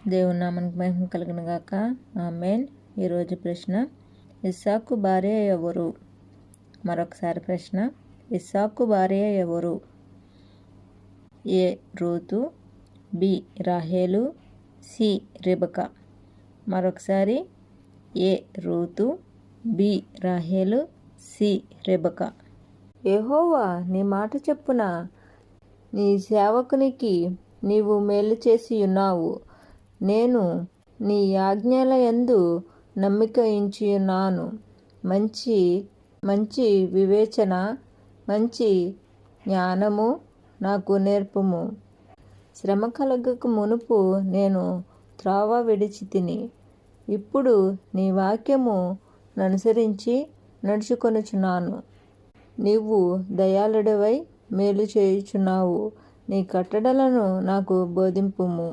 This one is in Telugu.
దేవుని నామానికి మహిమ కలుగును గాక. ఆమేన్. ఈరోజు ప్రశ్న, ఇస్సాకు భార్య ఎవరు? మరొకసారి ప్రశ్న, ఇస్సాకు భార్య ఎవరు? ఏ రూతు, బి రాహేలు, సి రెబెకా. మరొకసారి, ఏ రూతు, బి రాహేలు, సి రెబెకా. యెహోవా నీ మాట చొప్పున నీ సేవకునికి నీవు మేలు చేసి ఉన్నావు. నేను నీ ఆజ్ఞలయందు నమ్మిక ఉంచియున్నాను. మంచి వివేచన, మంచి జ్ఞానము నాకు నేర్పుము. శ్రమ కలగక మునుపు నేను త్రోవ విడిచితిని. ఇప్పుడు నీ వాక్యము ననుసరించి నడుచుకొనుచున్నాను. నీవు దయాళుడవై మేలు చేయుచున్నావు. నీ కట్టడలను నాకు బోధింపుము.